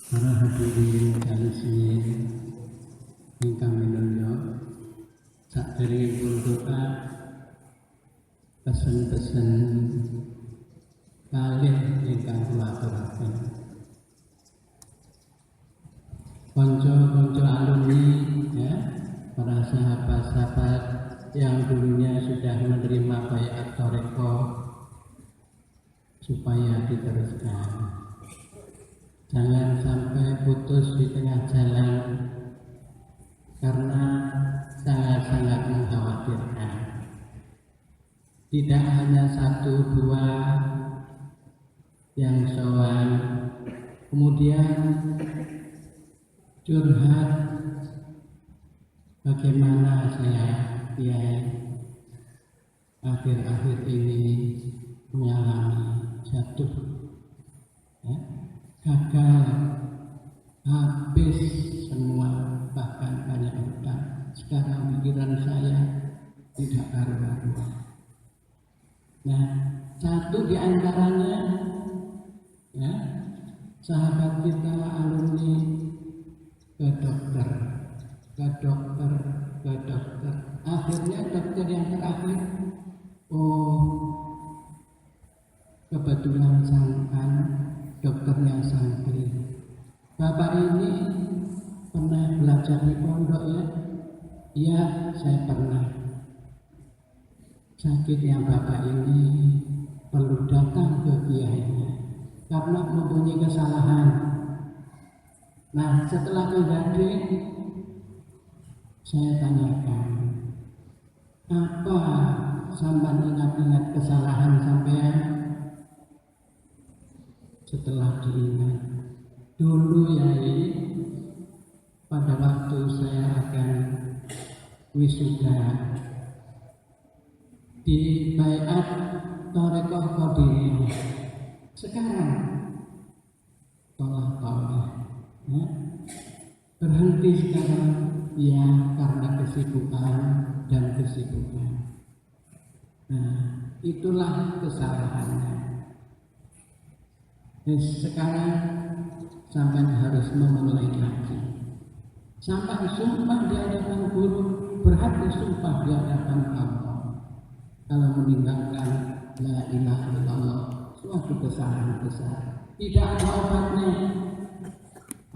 Para hadirin kalian ingkang minulya, saderengipun doa pesen-pesen kalih ingkang kula aturaken. Konco-konco alumni, ya, para sahabat-sahabat yang dulunya sudah menerima baiat thariqah, supaya diteruskan. Jangan sampai putus di tengah jalan karena sangat-sangat mengkhawatirkan. Tidak hanya satu dua yang sowan, kemudian curhat bagaimana saya akhir-akhir ini mengalami jatuh, ya, gagal, habis semua, bahkan banyak utang. Sekarang pikiran saya tidak karu-karuan. Nah, satu di antaranya, ya, sahabat kita alumni ke dokter. Akhirnya dokter yang terakhir, kebetulan sangkan dokternya santri. Bapak ini pernah belajar di pondok, ya? Iya, saya pernah. Sakit yang bapak ini perlu datang ke kiainya karena mempunyai kesalahan. Nah, setelah menjadi, saya tanyakan, apa sampai ingat-ingat kesalahan sampean? Setelah diingat, dulu Yai, pada waktu saya akan wisuda di baiat thariqah Qadiriyah, sekarang tolak, ya, berhenti sekarang, ya, karena kesibukan. Nah, itulah kesalahannya. Sekarang sampai harus memulai lagi. Sampai sumpah di hadapan guru, berhati sumpah di hadapan Allah. Kalau meninggalkan la ilaha illallah, suatu kesalahan besar, tidak ada obatnya.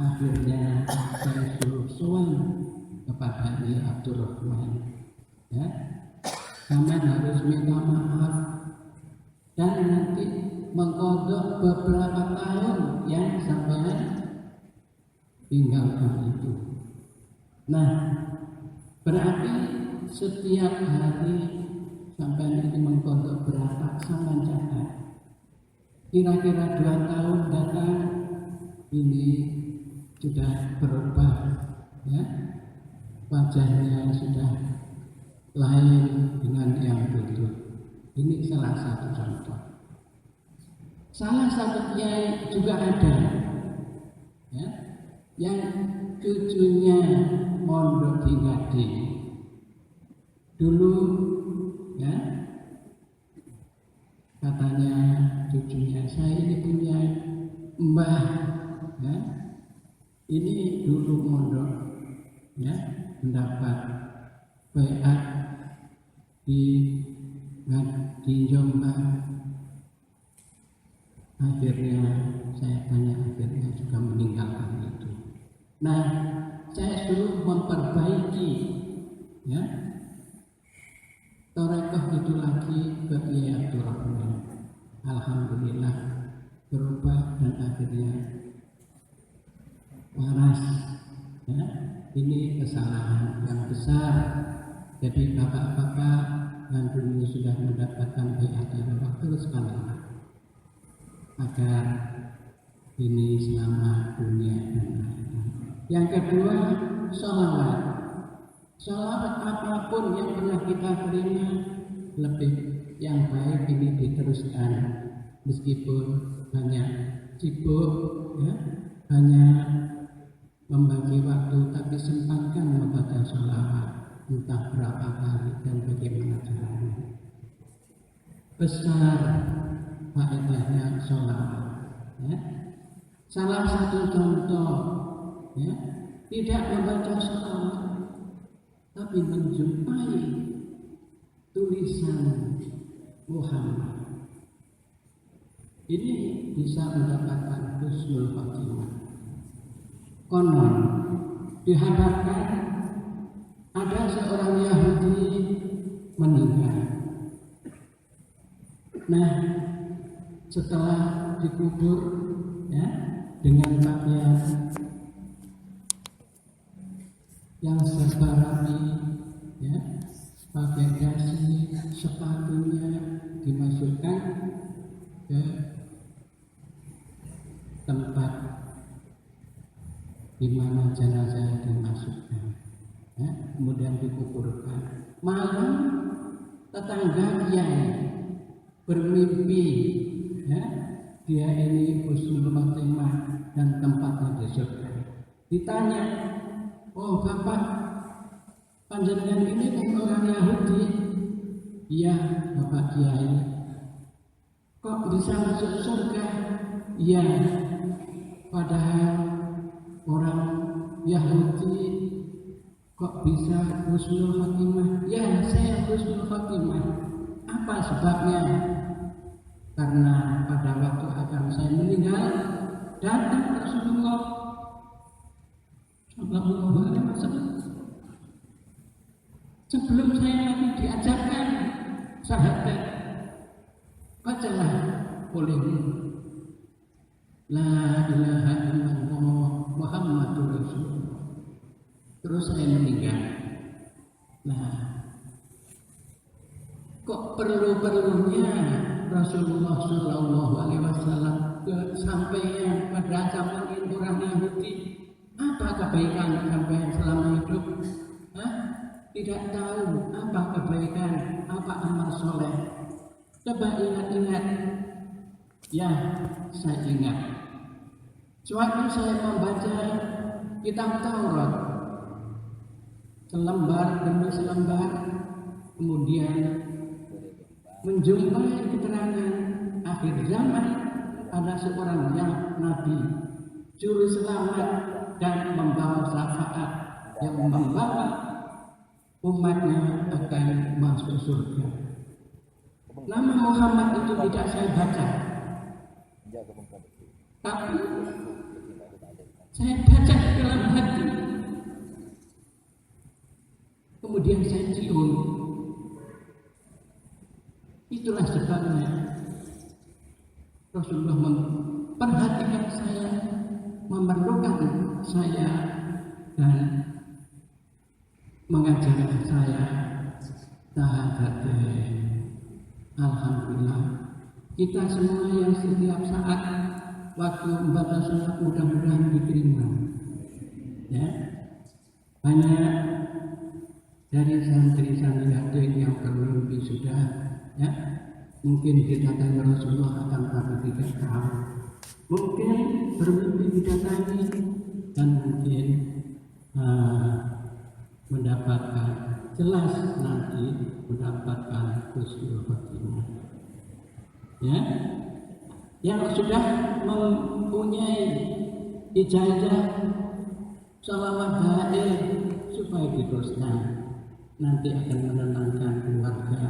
Akhirnya saya suruh sowan kepada Kiai Abdul Rahman, ya, sampai harus minta maaf dan nanti mengkodok beberapa tahun yang sampai tinggalkan itu. Nah, berarti setiap hari sampai nanti mengkodok berapa, sampai catat. Kira-kira 2 tahun datang, ini sudah berubah, ya, wajahnya sudah lain dengan yang dulu. Ini salah satu contoh. Salah satu kiai juga ada, ya, yang cucunya mondok di Gading. Dulu, ya, katanya cucunya, saya ini punya mbah, ya, ini dulu mondok, ya, mendapat baiat di Jombang. Akhirnya saya tanya, akhirnya juga meninggalkan itu. Nah, saya suruh memperbaiki, ya, thariqah itu lagi ke Kiai Abdul Rahman. Alhamdulillah berubah dan akhirnya waras, ya. Ini kesalahan yang besar. Jadi bapak-bapak yang dulu sudah mendapatkan baiat teruskanlah agar ini selama dunia dan akhirat. Yang kedua, sholawat. Sholawat apapun yang pernah kita terima, lebih yang baik ini diteruskan, meskipun banyak sibuk, ya, banyak membagi waktu, tapi sempatkan membaca sholawat, entah berapa kali dan bagaimana caranya. Besar faedahnya sholawat, ya. Salah satu contoh, ya, tidak membaca sholawat, tapi menjumpai tulisan Muhammad, ini bisa mendapatkan husnul khotimah. Konon dihadapkan ada seorang Yahudi meninggal. Nah, setelah dikubur, ya, dengan pakaian yang serba rapi, ya, pakai dasi, sepatunya dimasukkan ke tempat di mana jenazah dimasukkan, ya, kemudian dikuburkan. Malam tetangga yang bermimpi, ya, dia ini husnul khotimah dan tempatnya di surga. Ditanya, oh Bapak, panjenengan ini kan orang Yahudi? Iya Bapak Kiai. Kok bisa masuk surga? Iya, padahal orang Yahudi kok bisa husnul khotimah? Ya, saya husnul khotimah. Apa sebabnya? Karena pada waktu akan saya meninggal, datang Rasulullah Sallallahu Alaihi Wasallam. Sebelum saya lagi diajarkan sahabat, bacalah olehmu La ilaha illallah Muhammadur Rasulullah. Terus saya meninggal. Nah, kok perlu-perlunya Rasulullah Sallallahu Alaihi Wasallam sampainya pada zaman orang Yahudi? Apa kebaikan sampai selama hidup? Tidak tahu apa kebaikan, apa amal soleh. Coba ingat-ingat. Ya, saya ingat. Sewaktu saya membaca kitab Taurat, selembar demi selembar, kemudian menjumpai keterangan akhir zaman ada seorang yang nabi, juru selamat dan membawa syafaat yang membawa umatnya akan masuk surga. Nama Muhammad itu tidak saya baca, tapi saya baca dalam hati. Kemudian saya cium. Itulah sebabnya Rasulullah memperhatikan saya, memerlukan saya, dan mengajarkan saya syahadat. Alhamdulillah, kita semua yang setiap saat waktu membaca sholat mudah-mudahan diterima. Ya, banyak dari santri-santri yang bermimpi sudah, ya, mungkin didatangi Rasulullah akan tapi tidak tahu. Mungkin bermimpi didatangi dan mungkin mendapatkan jelas nanti mendapatkan husnul khotimah. Ya, yang sudah mempunyai ijazah sholawat gaib supaya diteruskan, nanti akan menenangkan keluarga,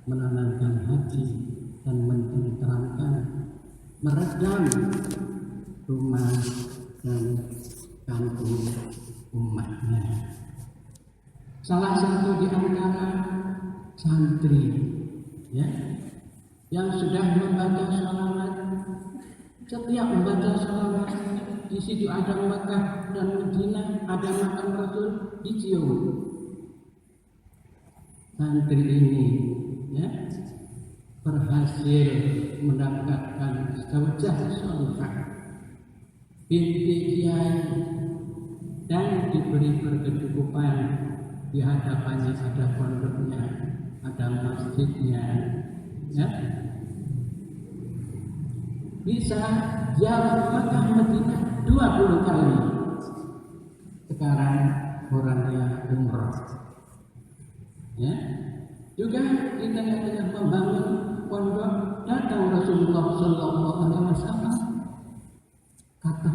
menenangkan hati, dan menenteramkan, meredam rumah dan kampung umatnya. Salah satu di antara santri, ya, yang sudah membaca sholawat, setiap membaca sholawat di situ ada Makkah dan Madinah, ada makam Rasul, dicium. Santri ini, ya, berhasil mendapatkan zaujah sholihah, binti kiai, dan diberi berkecukupan. Di hadapannya ada pondoknya, ada masjidnya, ya. Bisa ziarah Makkah Madinah 20 kali. Sekarang orangnya umrah. Ya. Juga di tengah-tengah membangun pondok, datang Rasulullah Sallallahu Alaihi Wasallam. Kata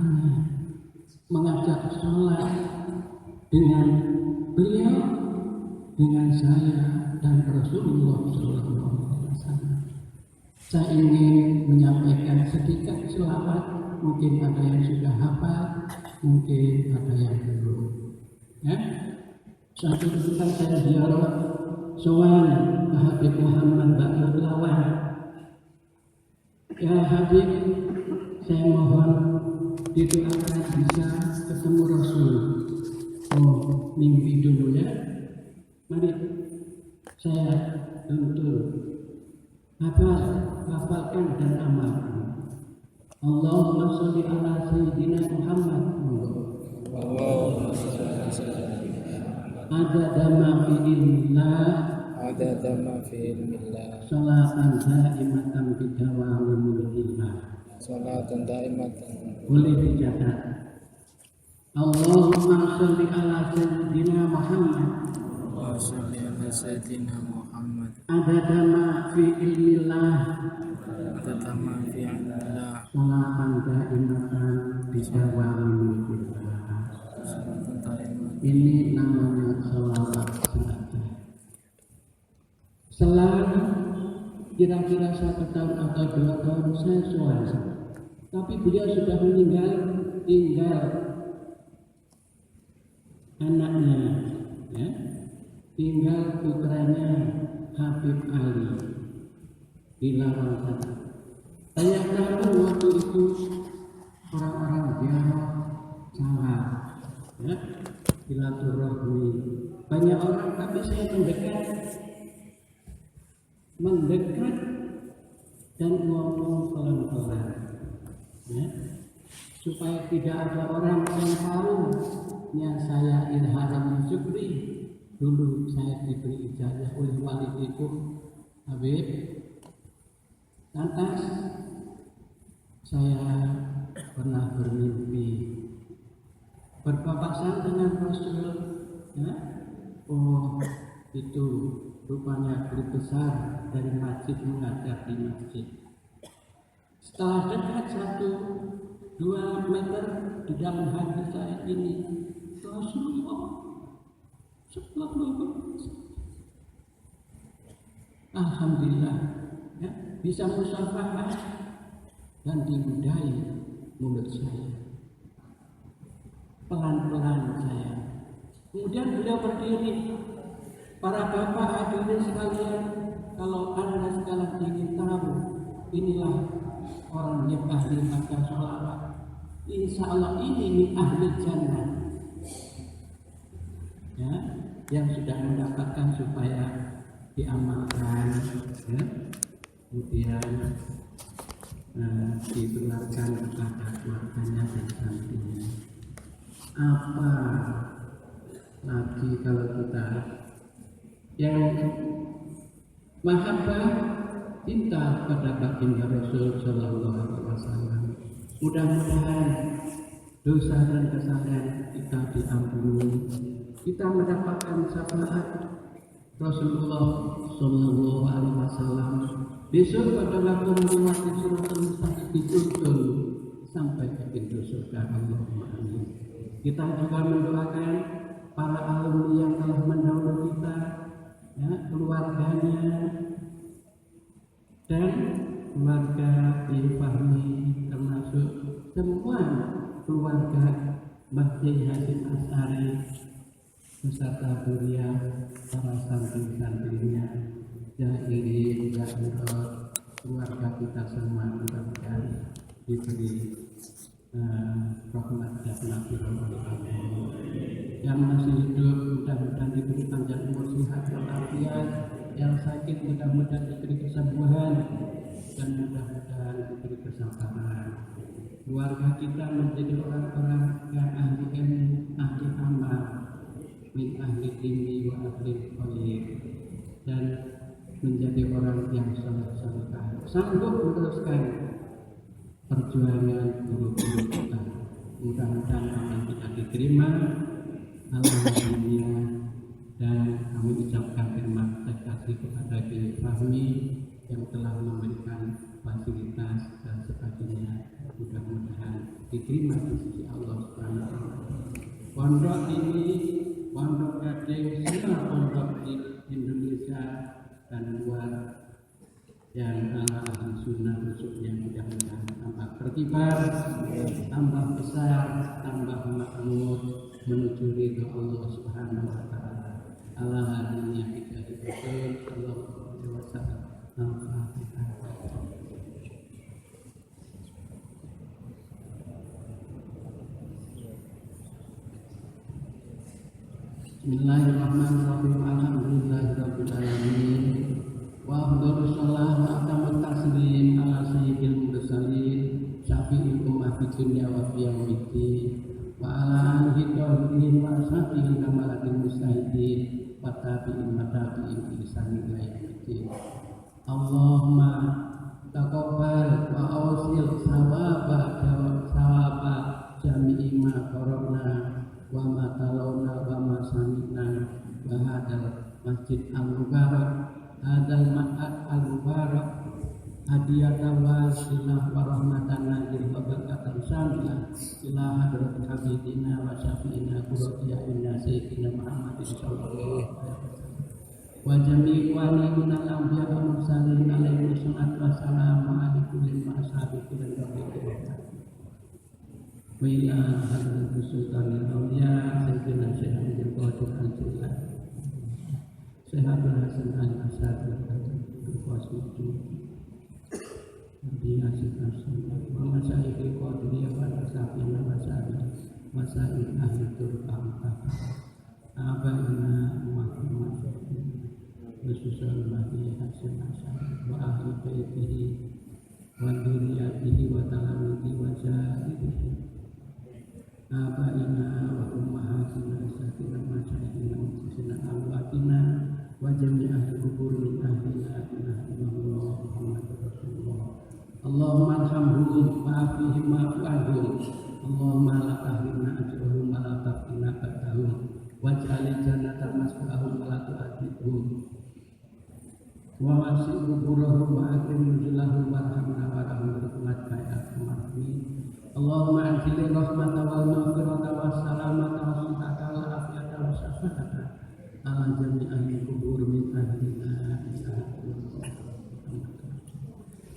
mengajak sholat dengan beliau, dengan saya dan Rasulullah SAW. Saya ingin menyampaikan sedikit selawat, mungkin ada yang sudah hafal, mungkin ada yang belum. Ya? Satu tentang saya ziarah sowan Habib Muhammad Ba'ir Lawan. Ya Habib, saya mohon didoakan bisa ketemu Rasul. Oh, mimpi dulu ya. Mari saya tuntut hafalkan dan amalkan. Allahumma sholli ala sayyidina Muhammad. Allahumma sholli ala sayyidina Adada ma fi ilmillah, adada ma fi ilmillah, salatan daimatan bidawami mulkillah. salatan daimatan. Boleh dicatat. Allahumma sholli ala sayyidina Muhammad. Wa sholli ala sayyidina Muhammad. Adada ma fi ilmillah, Adada ma fi ilmillah, salatan daimatan bidawami mulkillah. salatan daimatan. Ini namanya salawat saja. Selang kira-kira 1 tahun atau 2 tahun saya suara, tapi beliau sudah meninggal, tinggal anaknya, ya, tinggal putranya Habib Ali di Lawang sana. Saya tahu waktu itu orang-orang ziarah salah, ya, silaturahmi banyak orang, tapi saya mendekat dan ngomong pelan-pelan, ya, supaya tidak ada orang yang tahu saya Ilham Syukri. Dulu saya diberi ijazah oleh walidiku Habib. Lantas saya pernah bermimpi berpapasan dengan Rasul, ya. Oh, itu rupanya guru besar dari masjid mengajar di masjid. Setelah dekat 1-2 meter di dalam hati saya ini, Rasulullah. Alhamdulillah, ya, bisa musyafahah dan dimudahi mulut saya. Pelan-pelan saya. Kemudian beliau berdiri. Para bapak hadirin sekalian, kalau Anda sekalian ingin tahu, inilah orang yang ahli baca sholawat. Insya Allah ini min ahli jannah, ya, yang sudah mendapatkan supaya diamalkan, ya, kemudian ditularkan kepada keluarganya dan santrinya. Apa lagi kalau kita yang mahabbah cinta pada baginda Rasul Sallallahu Alaihi Wasallam. Mudah-mudahan dosa dan kesalahan kita diampuni, kita mendapatkan syafaat Rasulullah Sallallahu Alaihi Wasallam. Besok pada waktu melewati suratul mustaqim dituntun sampai ke pintu surga. Allahumma amin. Kita juga mendoakan para alumni yang telah mendahului kita, ya, keluarganya dan keluarga Fahmi, termasuk semua keluarga Mbah Kiai Hasyim Asy'ari beserta beliau, para santri-santrinya, Jahiri, Jahirot, keluarga kita semua mudah-mudahan diberi rahmat dan nafilah. Yang masih hidup mudah-mudahan diberi panjang umur, sehat walafiat, yang sakit mudah-mudahan diberi kesembuhan dan mudah-mudahan diberi kesabaran. Keluarga kita menjadi orang-orang yang ahli ilmu, ahli amal, min ahli dini wa ahli khair, dan menjadi orang yang saleh-saleh, sanggup meneruskan perjuangan guru-guru kita. Mudah-mudahan akan kita diterima alhamdulillah, dan kami ucapkan terima kasih kepada Kiai Fahmi yang telah memberikan fasilitas dan sebagainya. Mudah-mudahan diterima di sisi Allah Subhanahu wa taala. Pondok ini pondok gading semua pondok di Indonesia dan luar yang ala ahli sunnah khususnya mudah-mudahan tambah berkibar, tambah besar, tambah makmur menuju ridho Allah Subhanahu wa taala. Ala hadiniya kita diberkahi sallallahu alaihi wasallam. Al-Fatihah. Bismillahirrahmanirrahim. Alhamdulillahirabbil alamin. Wa afdhalus salam wa atamut taslim ala sayyidil mursalin syafi'il ummah fid dunya wa fil yaumid wa ala alihi tahirin wa ashabihi kamalatil mustahidin wa tabi'in bi ihsan ila yaumil. Allahumma taqabbal wa awsil sawaba jami'i ma qara'na wa ma talawna wa ma sami'na wa hadal masjid al-mubarak hadal ma'ad al-mubarak hadiyatan wasilah wa rahmatan nazil wa barakatan syamilah ila hadratil habibina wa syafi'ina qurratiyina sayyidina Muhammadin sallallahu alaihi wasallam wa jami'i wali minal anbiya wa mursalin alaihi salatu wassalamu ala kulli ma ashabihi wa rabbihi wa ila hadratil sultanil awliya sayyidina Syekh Abdul Qadir Al-Jilani Syekh Abdul Hasan Al-Asy'ari Al-Qasidi Nabi Asyik Asyik wa masyayikh Qadiriyah wa ashabina wa masyayikh ahli turqam abaina Muhammad khususan Nabi Hasan Asy'ari wa ahli baitihi wa dzurriyyatihi wa talamihi wa syahidih abaina wa ummahatina sayyidina masyayikhina wa sayyidina amwatina wa jami'ah kubur min ahlina inna Muhammadur Rasulullah. Allahumma arhamhum wa afihim wa afihim. Allahumma la tahrimna ajrahum wa la taftina ba'dahum waj'al jannata maswahum wa la tu'adzibhum wa wasi' kuburahum wa akrim nuzulahum warhamna wa rahmatka ya arhamar rahimin. Allahumma anzil rahmata wal maghfirata was salamata was sihhata wal afiyata was syafaata ala jami'il kubur min ahlina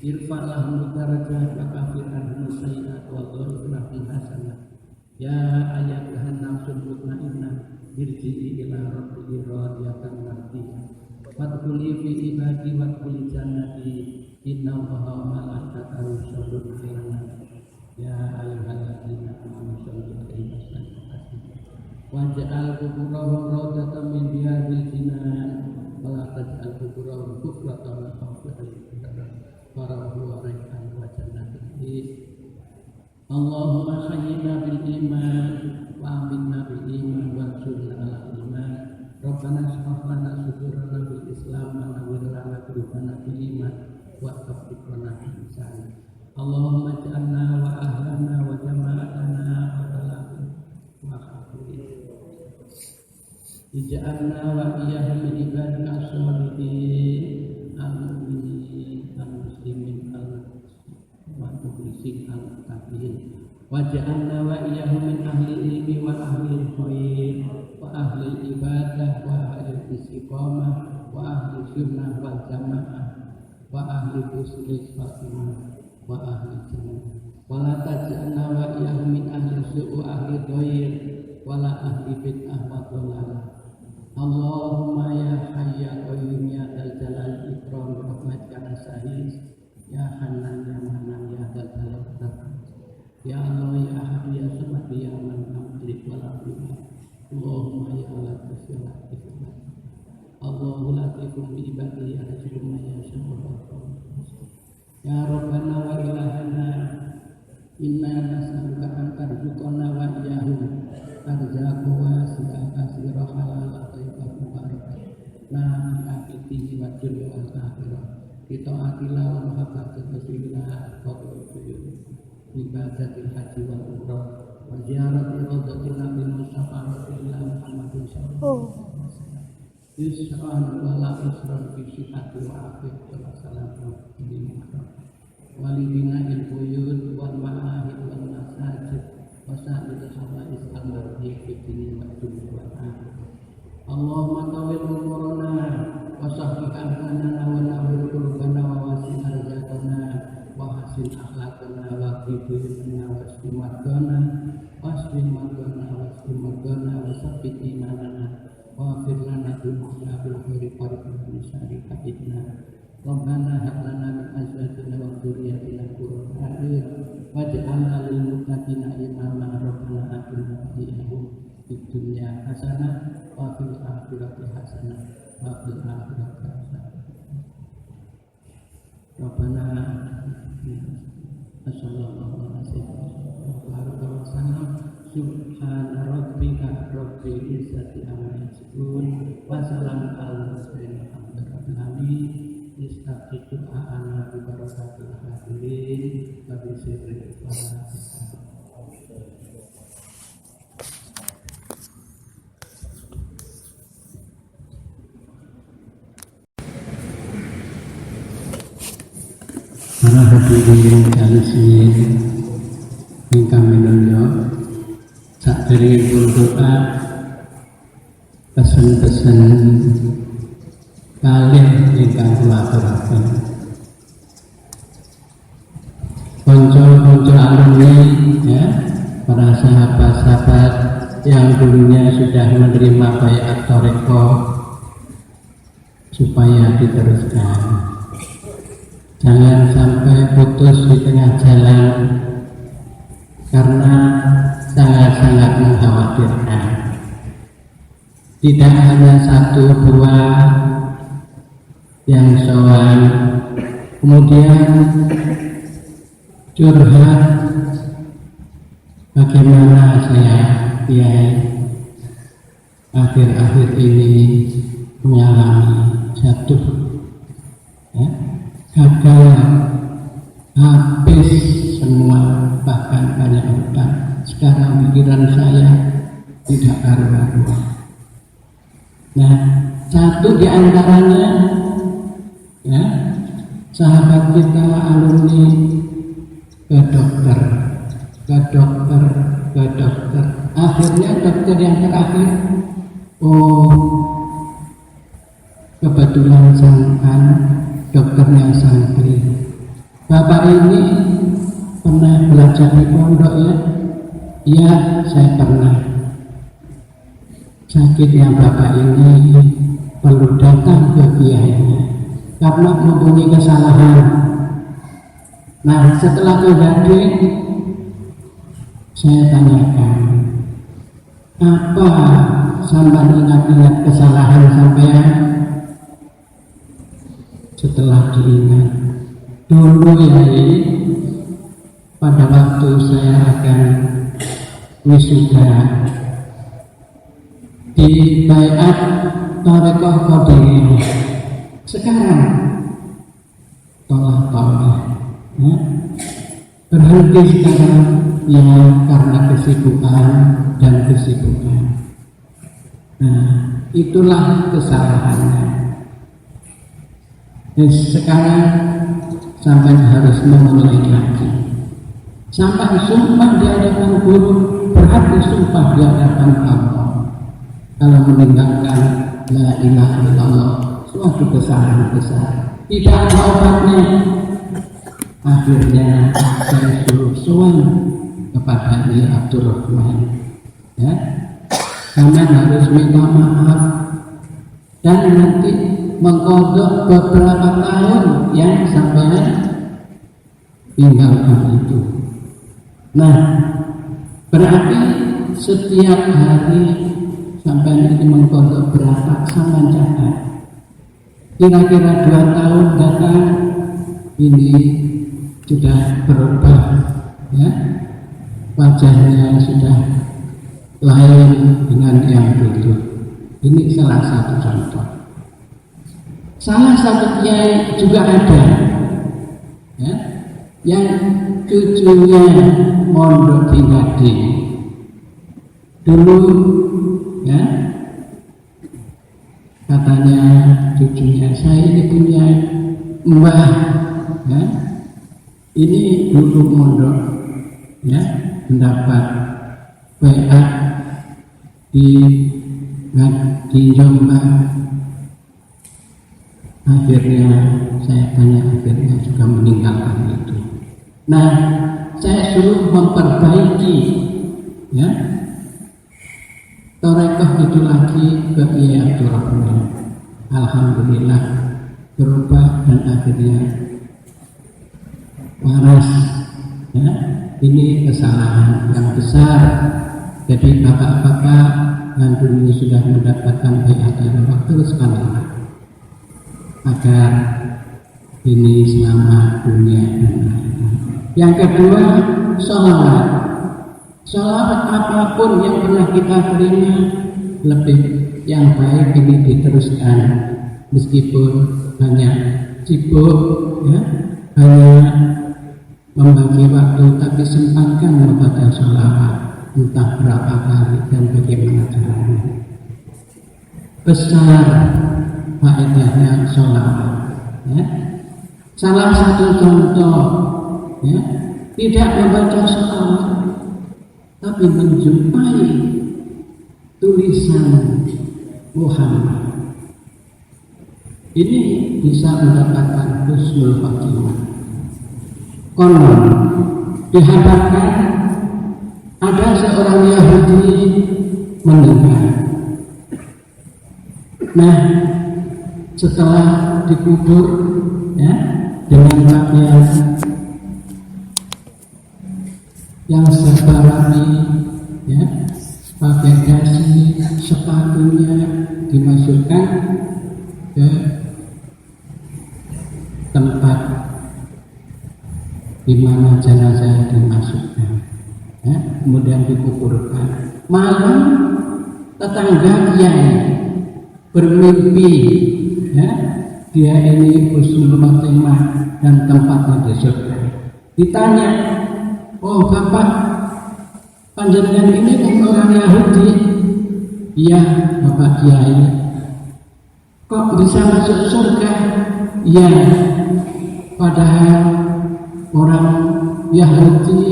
irfa lahum darajat wa kafir anhum sayyi'at wa dhurra lahum hasanah ya ayyatuhan nafsul mutmainnah irji'i ila rabbiki radiyatan mardiyah wadkhuli fi ibadi wadkhuli jannati inna allaha wa malaikatahu yusholluna 'alan nabi ya ayyuhalladzina amanu shollu 'alaihi wa sallimu taslima waj'al quburahum rawdatan min riyadil jinan wa la taj'al quburahum kufratan wa khawfatan wa raihan wa jannatin. Allahumma hayyina bil iman wa amitna bil iman wa ansurna ala iman. Rabbana shrah lana sudurana bil islam wa nawwir lana qulubana bil iman wa tawfiq lana bil ihsan. Allahumma ja'alna wa ahlana wa jama'atana wa talaqi wa khafiri ij'alna wa iyyahum min ibadika as-sholihin al-mu'minin al-muslimin al-mukhlisin al-muttaqin wa ja'alna wa iyyahum min ahli ilmi wa ahli khair wa ahli ibadah wa ahli istiqamah wa ahli sunnah wal jamaah wa ahli husnul khatimah wa ahli jannah wa la taj'alna wa iyyahum min ahli su'u ahli dhair wa la ahli bid'ah wa dhalalah. Allahumma ya hayy ya qayyum ya dzal jalal ikram rahmatika nasta'in ya hanan ya manan ya dzal jalal ikram ya Allah ya ahad ya samad ya man amlik wa la Allahumma ya Allah tasya Allahu latifun bi ibadihi arjum ma yasha'u ya Rabbana wa ilahana inna nas'aluka an tarzuqana wa iyyahum arzaqa wasi'ah kasira halal thayyibah mubarakah la akitihi wa dunya wal akhirah kita atilah wa mahabbatul rasulillah wa qulubiyun ibadatil haji wal umrah wa ziyaratil rawdatil nabil mustafa rasulillah Muhammadin sallallahu alaihi wasallam yusran wa la usran fi sihhati wa afiyatin wa salamun walidina il buyut wal ma'ahid wal masajid amatana wa qibulana wa simadana wasfi madana wasfi madana wa sabit imanana wa firlana dunia bil khairi qaribna syarika idna Rabbana hab lana min azwajina wa dzurriyyatina qurrata a'yun waj'alna lil muttaqina imama Rabbana atina fid dunya hasanah wa fil akhirati hasanah wa fil akhirati hasanah Rabbana sallallahu alaihi wasallam subhana rabbika rabbil izzati amma yasifun wa salamun alal mursalin walhamdulillahi alamin istaqitu ana bi barakatil hadirin wa bi sirri para hadirin kalian ingkang minulya saderengipun doa pesen-pesen kalih ingkang kula aturaken konco-konco alumni ya para sahabat-sahabat yang dulunya sudah menerima baiat thariqah supaya diteruskan. Jangan sampai putus di tengah jalan karena sangat-sangat mengkhawatirkan. Tidak hanya satu dua yang soal, kemudian curhat bagaimana saya Kiai akhir-akhir ini mengalami jatuh ya. Gagal, habis semua, bahkan banyak utang. Sekarang pikiran saya tidak karu-karuan. Nah, satu di antaranya, ya, sahabat kita alumni ke dokter. Akhirnya dokter yang terakhir, kebetulan sangkan dokternya santri. Bapak ini pernah belajar di pondok ya? Iya, saya pernah. Sakitnya bapak ini perlu datang ke kiainya karena mempunyai kesalahan. Nah, setelah kejadian saya tanyakan, apa sampai ingat-ingat kesalahan sampean? Setelah diingat, dulu ya pada waktu saya akan wisuda di baiat thariqah qadiriyah. Sekarang tolak ya. Berhenti sekarang ya karena kesibukan. Nah, itulah kesalahannya. Sekarang sampai harus memulai lagi. Sampai sumpah di hadapan guru, berarti sumpah di hadapan Allah. Kalau meninggalkan la ilaha illallah, suatu kesalahan besar. Tidak ada obatnya. Akhirnya saya suruh sowan kepada Kiai Abdurrahman. Ya, kalian harus minta maaf dan nanti mengkodok beberapa tahun yang sampai tinggalkan itu. Nah, berarti setiap hari sampai ini mengkodok berapa sama catat. Kira-kira 2 tahun datang ini sudah berubah, ya, wajahnya sudah lain dengan yang dulu. Ini salah satu contoh. Salah satu kiai juga ada, ya, yang cucunya mondok di Gading. Dulu, ya, katanya cucunya, saya ini punya mbah, ya, ini dulu mondok, ya, mendapat baiat di Jombang. Akhirnya saya tanya, akhirnya juga meninggalkan itu. Nah, saya suruh memperbaiki ya Torekoh itu lagi ke Kiai Abdurrahman. Alhamdulillah berubah dan akhirnya waras. Ya, ini kesalahan yang besar. Jadi bapak-bapak yang dulu sudah mendapatkan bayat Allah teruskanlah agar ini selamat dunia dan akhirat. Yang kedua, sholawat. Sholawat apapun yang pernah kita terima, lebih yang baik ini diteruskan meskipun hanya sibuk ya, hanya membagi waktu, tapi sempatkan membaca sholawat entah berapa kali dan bagaimana caranya. Besar faedahnya sholawat ya. Salah satu contoh ya, tidak membaca sholawat tapi menjumpai tulisan Muhammad, ini bisa mendapatkan husnul khotimah. Konon dihabarkan ada seorang Yahudi meninggal. Nah, setelah dikubur ya dengan pakaian yang serba rapi ya, pakai dasi, sepatunya dimasukkan ke tempat di mana jenazah dimasukkan ya, kemudian dikuburkan. Malam tetangga kiai bermimpi ya, dia ini husnul khotimah dan tempatnya di surga. Ditanya, oh bapak, panjenengan ini kan orang Yahudi? Iya bapak kiai. Kok bisa masuk surga? Iya, padahal orang Yahudi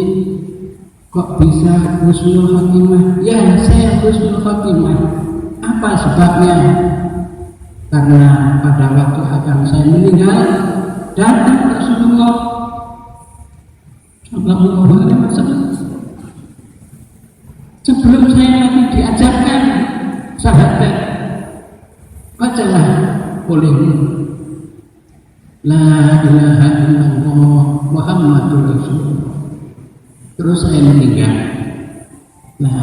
kok bisa husnul khotimah? Ya, saya husnul khotimah. Apa sebabnya? Karena pada waktu akan saya meninggal datang Rasulullah Sallallahu Alaihi Wasallam. Sebelum saya lagi diajarkan sahabat, bacalah olehmu La ilaha illallah Muhammadur Rasulullah. Terus saya meninggal. Nah,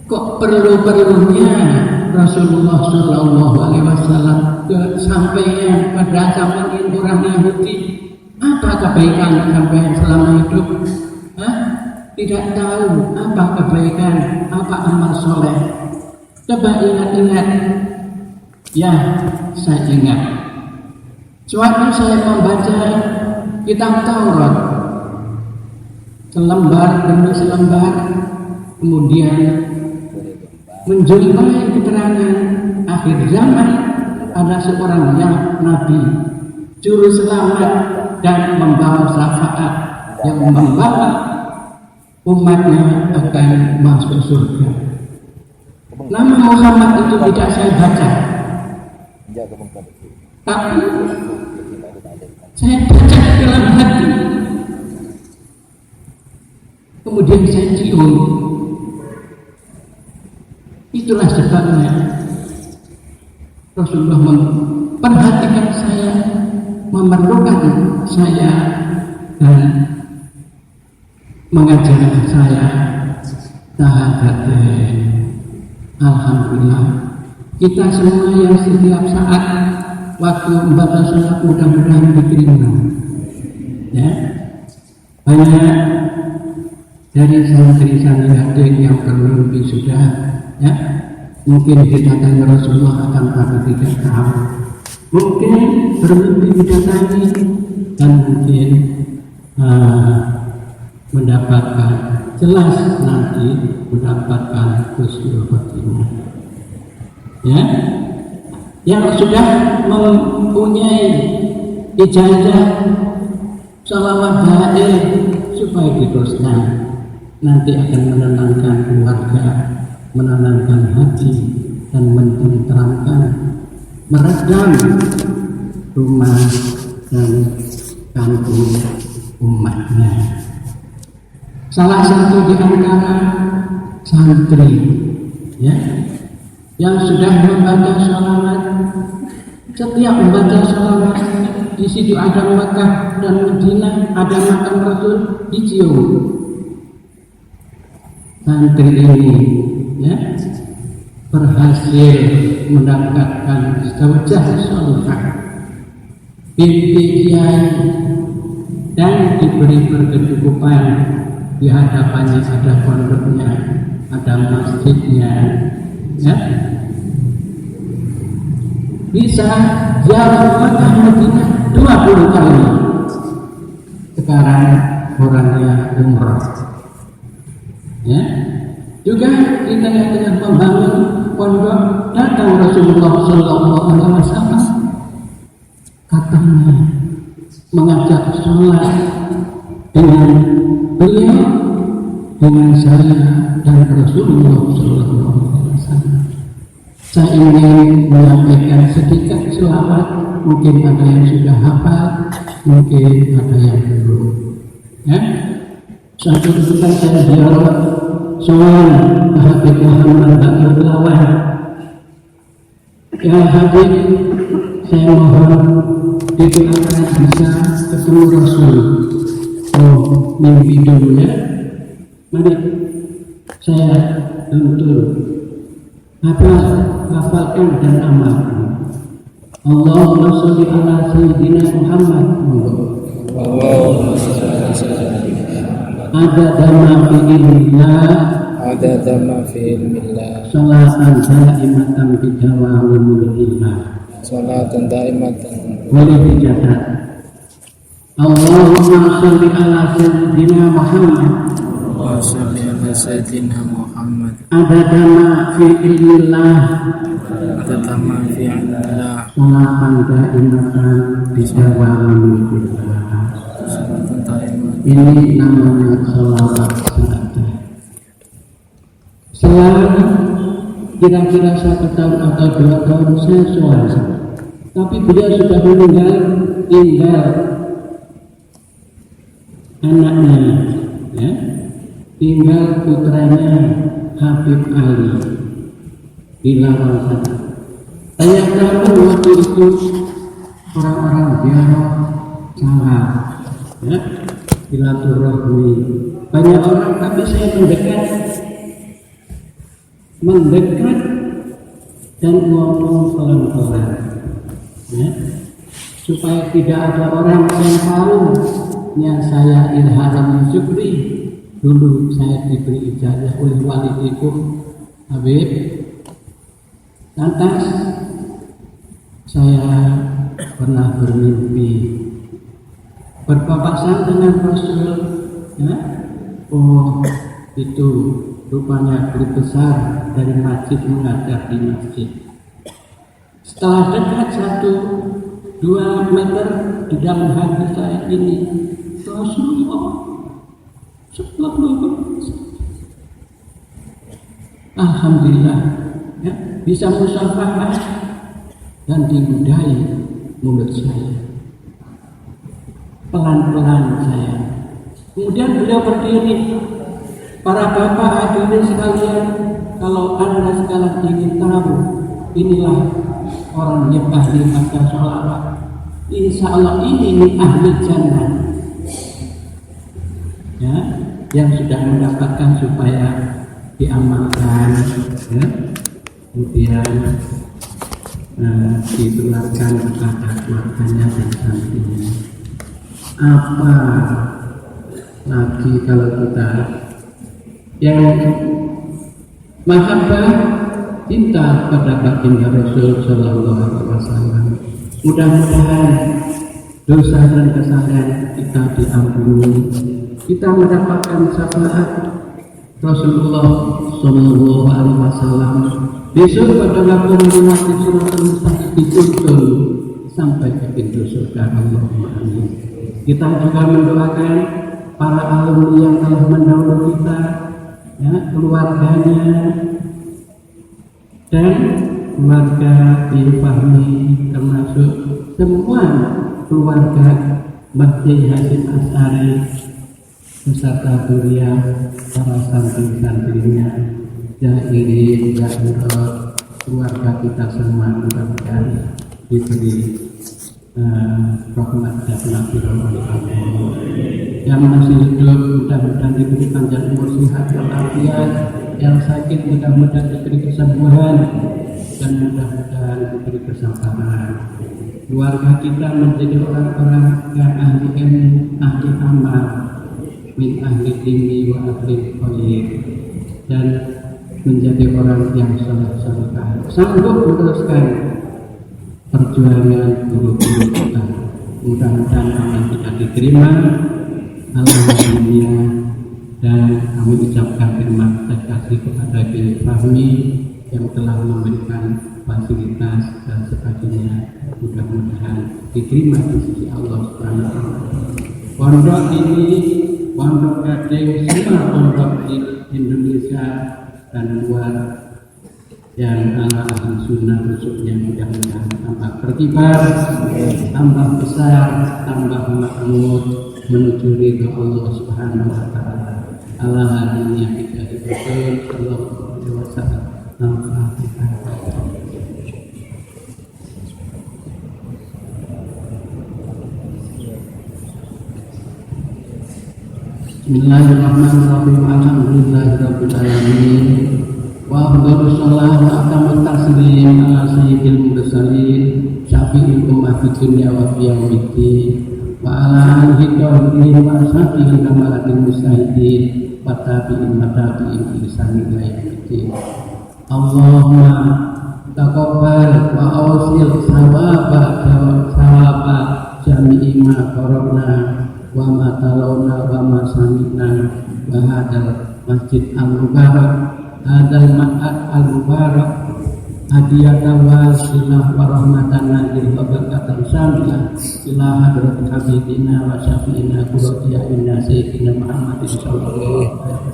kok perlu-perlunya Rasulullah Sallallahu Alaihi Wasallam sampainya pada zaman orang Yahudi? Apa kebaikan sampai selama hidup? Hah? Tidak tahu apa kebaikan, apa amal soleh. Coba ingat-ingat. Ya, saya ingat. Suatu saya membaca kitab Taurat, selembar demi selembar, kemudian menjumpai keterangan akhir zaman ada seorang yang nabi, juru selamat dan membawa syafaat yang membawa umatnya akan masuk surga. Nama Muhammad itu tidak saya baca, tapi saya baca dalam hati. Kemudian saya cium. Itulah sebabnya Rasulullah memperhatikan saya, memerlukan saya dan mengajarkan saya tahadat. Alhamdulillah, kita semua yang setiap saat waktu membaca salat mudah-mudahan diterima. Ya, banyak dari santri-santri yang bermimpi sudah, ya, mungkin didatangi Rasulullah akan tapi tidak tahu. Mungkin bermimpi didatangi dan mungkin mendapatkan jelas nanti mendapatkan husnul khotimah. Ya, yang sudah mempunyai ijazah shalawat gaib supaya diteruskan, nanti akan menenangkan keluarga, menenangkan hati dan menenteramkan, meredam rumah dan kanggo umatnya. Salah satu di antara santri ya yang sudah membaca sholawat, setiap membaca sholawat di situ ada Makkah dan Madinah, ada makam Rasul dicium. Santri ini ya berhasil mendapatkan zawjah sholihah, binti kiai, dan diberi berkecukupan. Di hadapannya ada pondoknya, ada masjidnya, ya. Bisa ziarah Makkah Madinah 20 kali. Sekarang orangnya umrah. Ya. Juga kita yang membangun pondok, datang Rasulullah Sallallahu Alaihi Wasallam, katanya mengajak sholat dengan beliau, dengan saya dan Rasulullah Sallallahu Alaihi Wasallam. Saya ingin menyampaikan sedikit selawat, mungkin ada yang sudah hafal, mungkin ada yang belum. Ya, satu ketika saya dialog soal Habib Muhammad Bakir Lawan. Ya Habib, saya mohon didoakan bisa ketemu Rasul. Oh, mimpi dulu ya. Mari saya tuntut hafalkan dan amalkan. Allahumma sholli ala sayyidina Muhammad. Allahumma sholli ala sayyidina Adada ma fi ilmillah, adada ma fi ilmillah, salatan daimatan bidawamil ilmah, salatan daimatan boleh dicatat. Allahumma sholli ala sayyidina Muhammad. wa sholli ala sayyidina Muhammad. Adada ma fi ilmillah, Adada ma fi ilmillah, salatan daimatan bidawamil ilmah. salatan daimatan. Ini namanya sholawat saatnya. Selama kira-kira 1 tahun atau 2 tahun saya suara, tapi beliau sudah meninggal, tinggal anaknya, ya, tinggal putranya Habib Ali di Lawang sana. Saya tahu waktu itu orang-orang ziarah salah, ya, silaturahmi banyak orang, tapi saya mendekat dan ngomong pelan-pelan, ya, supaya tidak ada orang yang tahu yang saya Ilham Syukri. Dulu saya diberi ijazah oleh walidikum Habib. Lantas saya pernah bermimpi berpapasan dengan Rasul, ya? Oh, itu rupanya guru besar dari masjid mengajar di masjid. Setelah dekat 1-2 meter di dalam hati saya ini, Rasulullah Sallallahu Alaihi Wasallam. Alhamdulillah, ya, bisa musyafahah dan dinudai mulut saya. Pelan-pelan saya. Kemudian beliau berdiri. Para bapak hadirin sekalian, kalau Anda sekarang ingin tahu, inilah orang yang ahli baca sholawat. Insya Allah ini ahli jannah, ya, yang sudah mendapatkan supaya diamalkan, ya, kemudian ditularkan kepada keluarganya dan santrinya. Apa lagi kalau kita yang mahabbah cinta pada baginda Rasul Sallallahu Alaihi Wasallam. Mudah-mudahan dosa dan kesalahan kita diampuni, kita mendapatkan syafaat Rasulullah Sallallahu Alaihi Wasallam. Besok pada waktu melewati suratul mustaqim dituntun sampai ke pintu surga. Allahumma amin. Kita juga mendoakan para alumni yang telah mendahului kita, ya, keluarganya dan keluarga Fahmi, termasuk semua keluarga Masjid Hasyim Asy'ari beserta Duriya, para santri-santrinya, jahiri, jahirot, keluarga kita semua mudah-mudahan diberi rahmat dan nafilah oleh Allah. Yang masih hidup mudah-mudahan diberi panjang umur, sehat walafiat, yang sakit mudah-mudahan diberi kesembuhan dan mudah-mudahan diberi kesabaran. Keluarga kita menjadi orang-orang yang ahli ilmu, ahli amal, min ahli dini wa ahli khair, dan menjadi orang yang saleh-salehah, sanggup meneruskan perjuangan guru-guru kita. Mudah-mudahan amal kita diterima, alhamdulillah, dan kami ucapkan terima kasih kepada Kiai Fahmi yang telah memberikan fasilitas dan sebagainya. Mudah-mudahan diterima di sisi Allah Subhanahu wa Ta'ala. Pondok ini, pondok Gading, semua pondok di Indonesia dan luar yang ala ahli sunnah khususnya, mudah-mudahan tambah berkibar, tambah besar, tambah makmur menuju ridha Allah Subhanahu wa Ta'ala. Ala hadiniya kita diberkahi sallallahu alaihi wasallam. Bismillahirrahmanirrahim. Alhamdulillahirabbil alamin. Wa afdhalus shalah wa atamut taslim ala sayyidil mursalin syafi'il ummah fid dunya wa fil yaumid wa ala alihi wa ashabihi kamalatil mustahidin wa tabi'in matabi'in ihsanin ila yaumid. Allahumma taqabbal wa awsil sawaba jami'i ma qara'na wa ma talawna wa ma sami'na wa hadal masjid al-mubarak, hadal ma'ad al-mubarak, hadiyatan wasilah wa rahmatan nazil wa barakatan syamilah ila hadrat habibina wa syafi'ina qurratiyina sayyidina Muhammadin sallallahu alaihi wasallam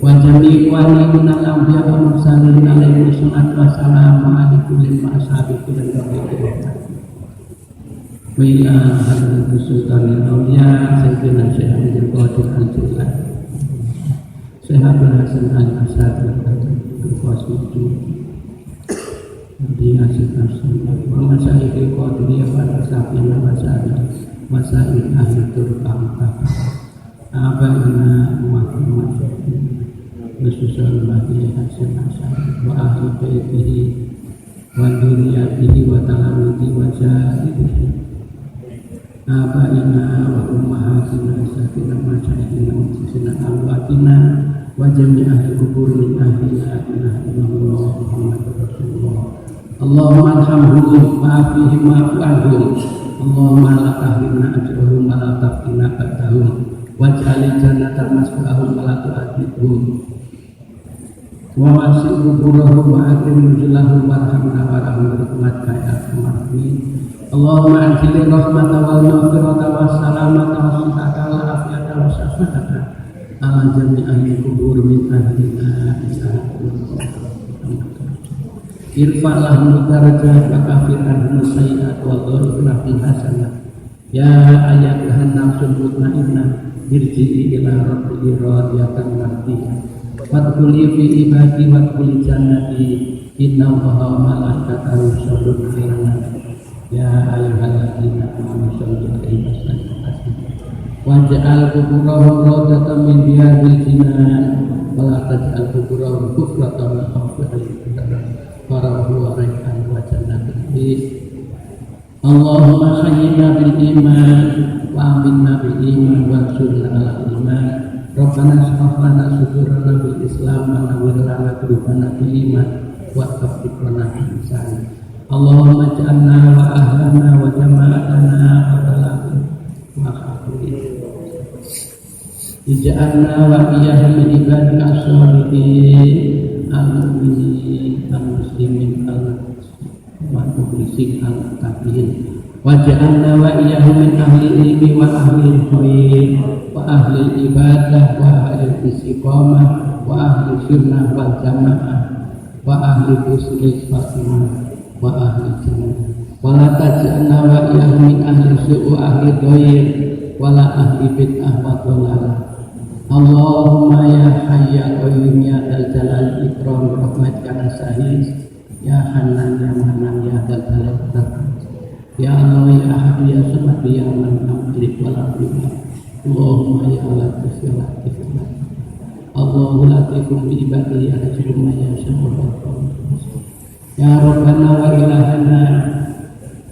wa jami'i waliyina al-awliya wa mursalin alaihi wassalatu wassalamu ala kulli ma'ashabi kulli rabbihi wa ila hadrat sultanil awliya sayyidina Syekh Abdul Qadir al-Jilani Syekh Abdul Hasan al-Asy'ari al-Qasimi di Asyik Asyik wa masyayikh qadiriyah wa safina masail ahli turqam abaina Muhammad Rasulullah Mahdi Hasan Asy'ari wa ahli baitihi wa dzurriyyatihi wa talamidi wa jahilihi abaina wa ummahatina safina masyayikhina wa sisina alwatina wa jami' ahli kubur min ahli la ilaha illallah Muhammadur Rasulullah. Allahumma arhamhum wa'afihim wa'afihim, Allahumma la tahrimna ajrahum wa la taftina ba'dahum waj'alil jannata maswahum wa la tu'adzibhum wa wasi' kuburahum wa akrim nuzulahum warhamna warahum rahmatka ya arhamar rahimin. Allahumma anzil rahmata wal maghfirata was salamata was sihhata wal afiyata was syafaata ala jami'il kubur min ahlina irfa' lahum darajat wa kafir anhum sayyi'at wa dharif lahum hasanah. Ya ayyatuhan nafsul mutmainnah irji'i ila rabbiki radiyatan mardiyah fadkhuli fi ibadi wadkhuli jannati inna Allaha wa malaikatahu yusholluna 'alan nabi ya ayyuhalladzina amanu shollu 'alaihi wa sallimu taslima waj'al quburahum rawdatan min riyadil jinan wa la taj'al quburahum kufratan wa khawfatan farahu wa raihan wa jannatin bis. Allahumma sayyidna bil iman wa aminna bil iman wa sunna ala iman. Rabbana shrah lana sudurana bil islam wa nawwir lana qulubana bil iman wa tawfiq lana bil ihsan. Allahumma ij'alna wa ahlana wa jama'atana wa balagha wa khafidin. Ij'alna wa iyyahum min ibadika as-shalihin al-mu'minin al-muslimin al-mukhlisin al-muttaqin waj'alna wa iyyahum min ahli ilmi wa ahli khair wa ahli ibadah wa ahli istiqamah wa ahli sunnah wal jamaah wa ahli husnul khatimah wa ahli jannah wala taj'alna wa iyyahu min ahli su'u ahli dhair wala ahli bid'ah wa dhalalah. Allahumma ya hayy ya qayyum ya dzal jalal ikram bi rahmatika nastaghits ya hanan ya manan ya dzal jalal ikram. Ya Allah ya Ahad ya Samad ya Man Malik wal Mulk. Allahumma ya Latif ya Latif. Allahu latifun bi ibadihi yahdiru man yasha'u. Ya Rabbana wa ilahana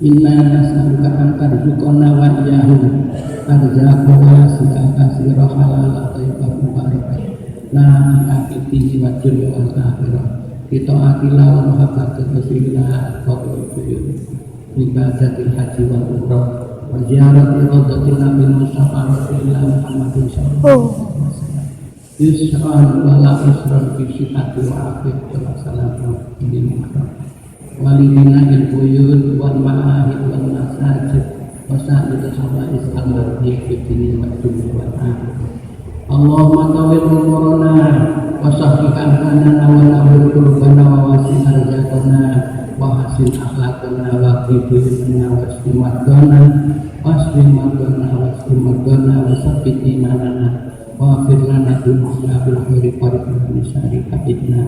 inna nas'aluka an tarzuqana wa iyyahum arzaqan wasi'an katsira halalan thayyiban mubarakan la tu'akhidni wa dunya wal akhirah kita akila wa mahabbatul rasulillah wa ibadatil haji wal umrah wa ziyarati rawdatil nabi mustafa rasulillah Muhammadin sallallahu alaihi wasallam yusran wa la usran fi sihhati wa afiyyati wa salamu walidina il-buyut wal ma'ahid wal masajid wa sa'idul hawa'is al-mardi fi dini wa dunya wa akhirah. Allahumma tawil umurana wa sahih ahlanana wa nawwir qulubana wa wasi' arzaqana wa hasin akhlaqana wa qidina wa istimadana wa istimadana wa sabbit imanana wa firlana dunya bil khairi qaribna nisari kabidna.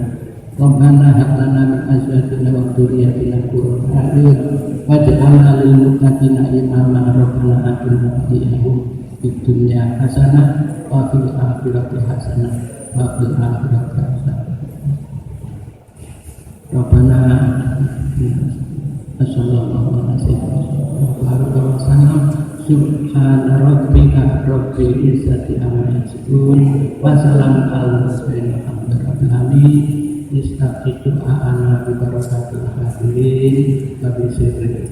Rabbana hab lana min azwajina wa dhurriyyatina qurrata a'yun waj'alna lil muttaqina imama. Rabbana atina fid dunya hasanah wa fil akhirati hasanah wa qina adzaban nar. Rabbana sallallahu alaihi wa sallam subhana rabbika rabbil izzati amma yasifun wa salamun alal mursalin walhamdulillahi rabbil alamin. Istaqitu a'ana bi barakatil hadirin wa bi sirri